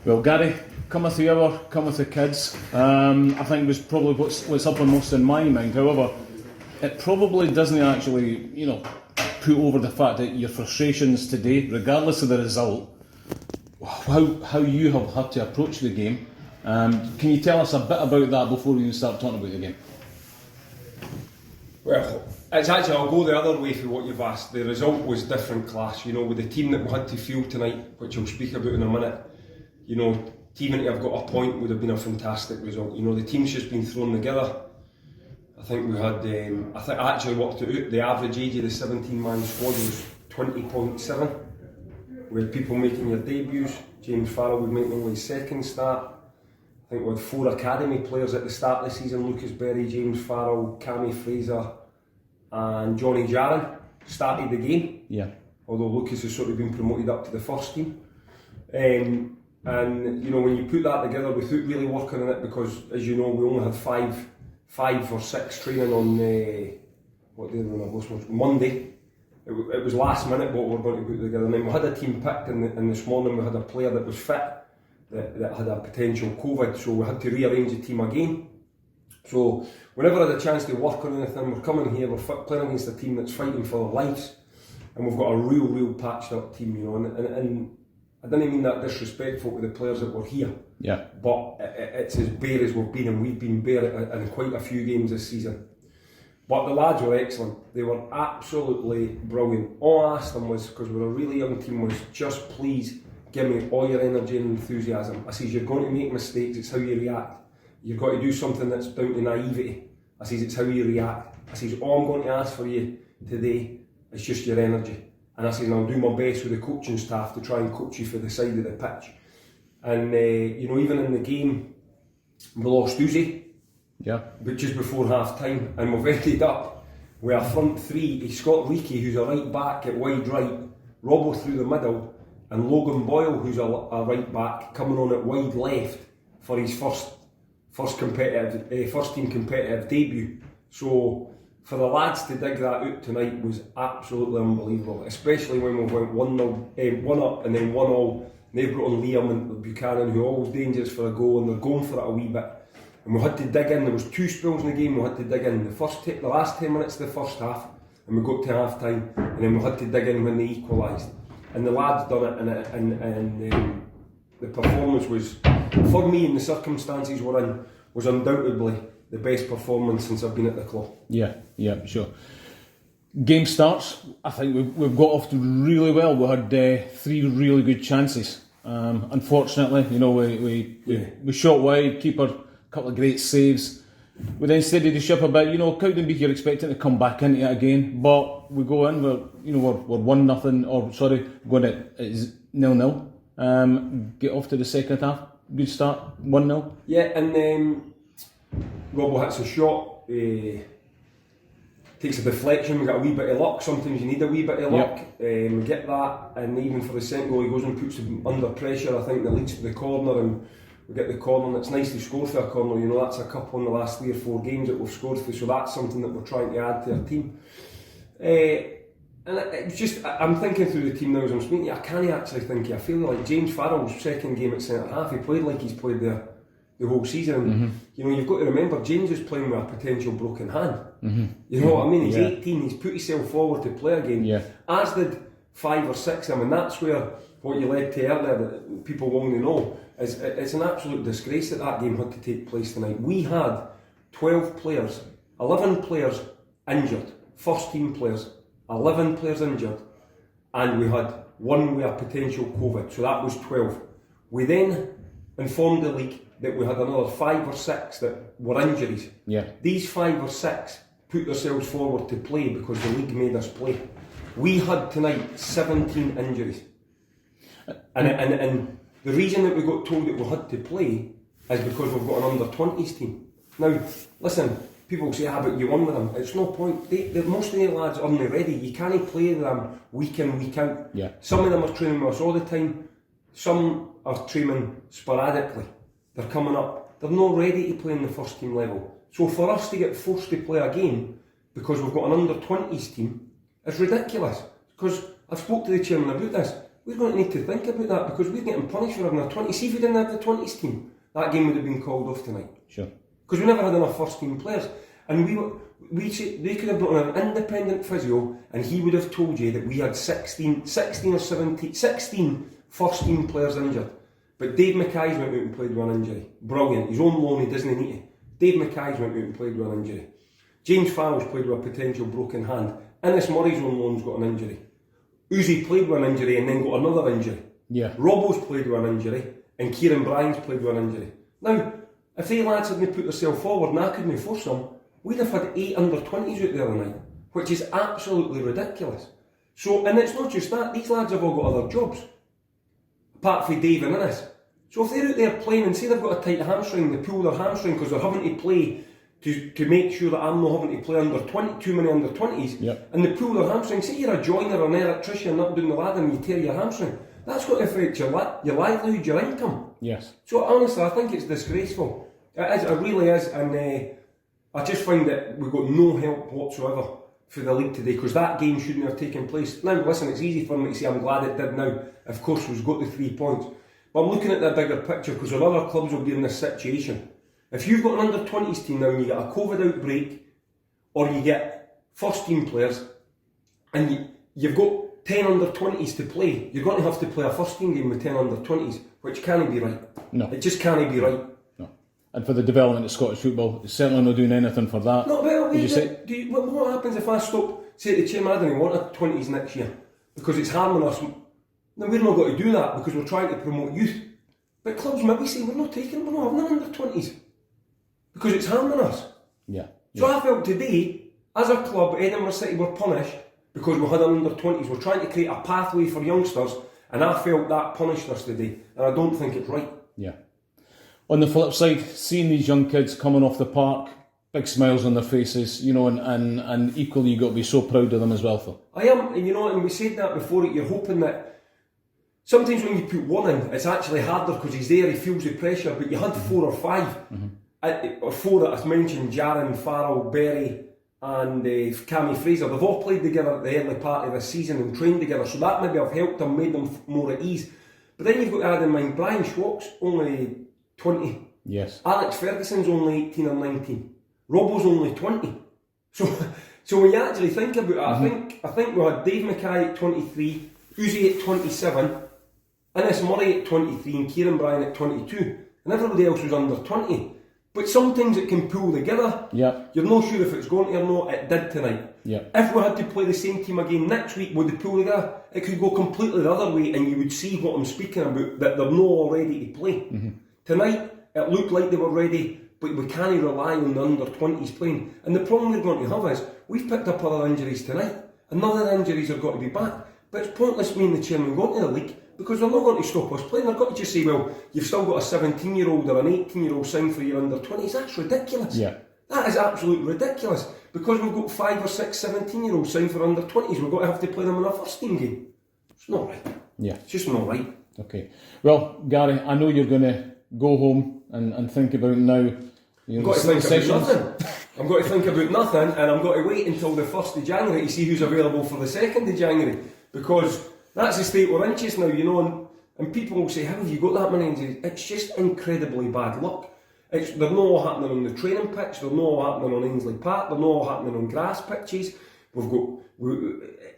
Well, Gary, cometh the hour, cometh the kids. I think was probably what's uppermost in my mind. However, it probably doesn't actually, put over the fact that your frustrations today, regardless of the result, how you have had to approach the game. Can you tell us a bit about that before we even start talking about the game? Well, it's actually, I'll go the other way for what you've asked. The result was different class, with the team that we had to field tonight, which I'll speak about in a minute. Teaming to have got a point would have been a fantastic result. The team's just been thrown together. I think we had, I actually worked it out, the average age of the 17-man squad was 20.7. We had people making their debuts. James Farrell would make only his second start. I think we had 4 academy players at the start of the season: Lucas Berry, James Farrell, Cammy Fraser and Johnny Jarran started the game. Yeah. Although Lucas has sort of been promoted up to the first team. And when you put that together without really working on it, because as you know, we only had five or six training on what day was Monday. It was last minute what we were going to put together. And then we had a team picked, and this morning we had a player that was fit that had a potential COVID, so we had to rearrange the team again. So we never had a chance to work on anything. We're coming here, we're playing against a team that's fighting for their lives, and we've got a real patched up team, and I didn't mean that disrespectful to the players that were here. Yeah. But it's as bare as we've been, and we've been bare in quite a few games this season. But the lads were excellent. They were absolutely brilliant. All I asked them was, because we're a really young team, was just please give me all your energy and enthusiasm. I says, you're going to make mistakes, it's how you react. You've got to do something that's down to naivety. I says, it's how you react. I says, all I'm going to ask for you today is just your energy. And I said, I'll do my best with the coaching staff to try and coach you for the side of the pitch. And, even in the game, we lost Uzi. Yeah. But just before half time. And we've ended up with a front three. He's got Reekie, who's a right back at wide right, Robbo through the middle, and Logan Boyle, who's a right back, coming on at wide left for his first team competitive debut. So for the lads to dig that out tonight was absolutely unbelievable, especially when we went 1 up and then 1-1. They've brought on Liam and Buchanan, who are always dangerous for a goal, and they're going for it a wee bit. And we had to dig in. There was 2 spells in the game. We had to dig in the last 10 minutes of the first half, and we got to half time, and then we had to dig in when they equalised. And the lads done it, and the performance was, for me, in the circumstances we're in, was undoubtedly the best performance since I've been at the club. Yeah, sure. Game starts. I think we've got off to really well. We had 3 really good chances. Unfortunately, we shot wide, keeper, a couple of great saves. We then steadied the ship a bit. Cowdenbeath, you're expecting to come back into it again, but we go in. We're 1-0, or sorry, going at 0-0. Get off to the second half. Good start. 1-0. Yeah, and then Robbo hits a shot. Takes a deflection. We got a wee bit of luck. Sometimes you need a wee bit of luck. Yep. We get that, and even for the second goal, he goes and puts him under pressure. I think that leads to the corner, and we get the corner. And it's nice to score for a corner. That's a couple in the last 3 or 4 games that we've scored for. So that's something that we're trying to add to our team. And it's just, I'm thinking through the team now as I'm speaking. I can't actually think. I feel like James Farrell's second game at centre half. He played like he's played the whole season. And, you've got to remember, James is playing with a potential broken hand. You know what I mean? He's 18, he's put himself forward to play again. Yeah. As did 5 or 6 of them, and that's where what you led to earlier, that people want to know, is it's an absolute disgrace that game had to take place tonight. We had 12 players, 11 players injured, first team players, 11 players injured, and we had 1 with a potential COVID, so that was 12. We then informed the league that we had another 5 or 6 that were injuries. Yeah. These 5 or 6 put themselves forward to play because the league made us play. We had tonight 17 injuries. And the reason that we got told that we had to play is because we've got an under-20s team. Now, listen, people say, but you won with them. It's no point. Most of the lads aren't ready. You can't play them week in, week out. Yeah. Some of them are training with us all the time. Some are training sporadically. They're coming up. They're not ready to play in the first team level. So for us to get forced to play a game because we've got an under-20s team is ridiculous. Because I've spoke to the chairman about this. we're going to need to think about that because we're getting punished for having a 20s. See if we didn't have the 20s team, that game would have been called off tonight. Sure. Because we never had enough first team players. And they could have brought in an independent physio and he would have told you that we had 16 or 17, 16 first team players injured. But Dave Mackay's went out and played with an injury. Brilliant. His own loan, he doesn't need it. Dave Mackay's went out and played with an injury. James Farrell's played with a potential broken hand. Innes Murray's own loan's got an injury. Uzi played with an injury and then got another injury. Yeah. Robbo's played with an injury and Kieran Bryan's played with an injury. Now, if they lads hadn't put themselves forward and I couldn't force them, we'd have had 8 under-20s out the other night, which is absolutely ridiculous. So, and it's not just that, these lads have all got other jobs, apart from Dave and Innes. So if they're out there playing and say they've got a tight hamstring, they pull their hamstring because they're having to play to make sure that I'm not having to play under 20, too many under 20s, yep. and they pull their hamstring, say you're a joiner or an electrician up down the ladder and you tear your hamstring, that's got to affect your livelihood, your income. Yes. So honestly, I think it's disgraceful. It really is, and I just find that we've got no help whatsoever for the league today because that game shouldn't have taken place. Now listen, it's easy for me to say I'm glad it did now. Of course we've got the 3 points. But I'm looking at the bigger picture because other clubs will be in this situation. If you've got an under-20s team now and you get a COVID outbreak or you get first team players and you've got 10 under-20s to play, you're going to have to play a first team game with 10 under-20s, which can't be right. No. It just can't be right. No. And for the development of Scottish football, it's certainly not doing anything for that. No, but what happens if I stop, say to the chairman, I don't want a 20s next year because it's harming us? Now we're not going to do that because we're trying to promote youth. But clubs maybe say we're not having under-20s because it's harming us. Yeah. So I felt today, as a club, Edinburgh City were punished because we had an under-20s. We're trying to create a pathway for youngsters and I felt that punished us today and I don't think it's right. Yeah. On the flip side, seeing these young kids coming off the park, big smiles on their faces, you know, and equally you've got to be so proud of them as well, Phil. I am, and you know, and we said that before, you're hoping that sometimes when you put one in, it's actually harder because he's there, he feels the pressure, but you had 4 or 5, or 4 that I mentioned, Jaron, Farrell, Berry and Cammy Fraser, they've all played together at the early part of the season and trained together, so that maybe have helped them, made them more at ease. But then you've got to add in mind, Brian Schwartz, only 20. Yes. Alex Ferguson's only 18 or 19. Robbo's only 20. So when you actually think about it, I think we had Dave Mackay at 23, Uzi at 27, Innes Murray at 23 and Kieran Bryan at 22. And everybody else was under 20. But sometimes it can pull together. Yeah. You're not sure if it's going to or not. It did tonight. Yeah. If we had to play the same team again next week, would they pull together? It could go completely the other way and you would see what I'm speaking about, that they're not all ready to play. Tonight, it looked like they were ready, but we can't rely on the under-20s playing. And the problem we're going to have is, we've picked up other injuries tonight, and other injuries have got to be back. But it's pointless me and the chairman going to the league, because they're not going to stop us playing. They've got to just say, well, you've still got a 17-year-old or an 18-year-old signed for your under-20s. That's ridiculous. Yeah. That is absolutely ridiculous. Because we've got 5 or 6 17-year-olds signed for under-20s, we've got to have to play them in a first team game. It's not right. Yeah. It's just not right. Okay. Well, Gary, I know you're going to go home and think about now. I've got to think about nothing. I'm going to think about nothing, and I'm going to wait until the 1st of January to see who's available for the 2nd of January, because that's the state we're in just now, you know, and people will say, how have you got that many injuries? It's just incredibly bad luck. They're not all happening on the training pitch, they're not all happening on Ainsley Park, they're not all happening on grass pitches.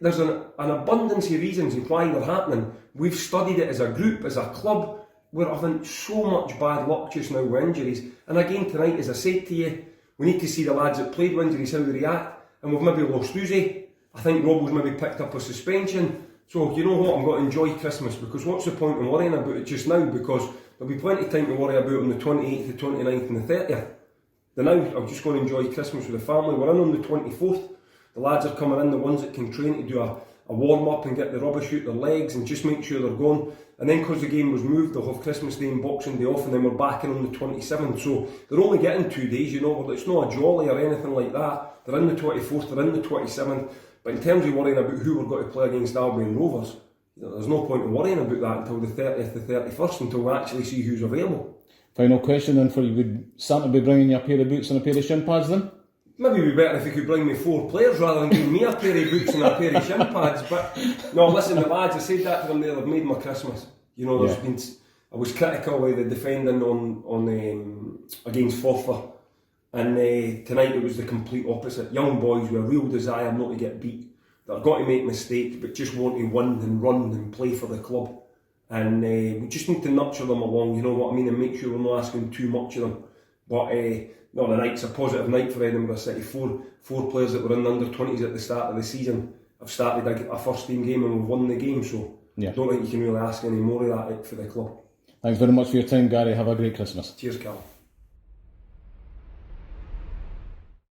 There's an abundance of reasons why they're happening. We've studied it as a group, as a club. We're having so much bad luck just now with injuries. And again tonight, as I said to you, we need to see the lads that played with injuries, how they react. And we've maybe lost Uzi. I think Robbo's maybe picked up a suspension. So you know what, I'm going to enjoy Christmas, because what's the point in worrying about it just now? Because there'll be plenty of time to worry about on the 28th, the 29th and the 30th. Then now, I'm just going to enjoy Christmas with the family. We're in on the 24th. The lads are coming in, the ones that can train, to do a warm-up and get the rubbish out their legs and just make sure they're gone. And then because the game was moved, they'll have Christmas Day and Boxing Day off, and then we're back in on the 27th. So they're only getting 2 days, you know, it's not a jolly or anything like that. They're in the 24th, they're in the 27th. But in terms of worrying about who we're going to play against Albion Rovers, there's no point in worrying about that until the 30th, the 31st, until we actually see who's available. Final question then for you. Would Santa be bringing you a pair of boots and a pair of shin pads then? maybe it'd be better if you could bring me 4 players rather than giving me a pair of boots and a pair of shin pads. But no, listen, the lads, I said that to them there, they've made my Christmas. You know, there's been, I was critical of the defending on against Forfar, and tonight it was the complete opposite. Young boys with a real desire not to get beat, that have got to make mistakes but just want to win and run and play for the club. And we just need to nurture them along, you know what I mean, and make sure we're not asking too much of them. But no, the night's a positive night for Edinburgh City. Four players that were in the under-20s at the start of the season have started a first team game and we've won the game, so I don't think you can really ask any more of that for the club. Thanks very much for your time, Gary. Have a great Christmas. Cheers, Cal.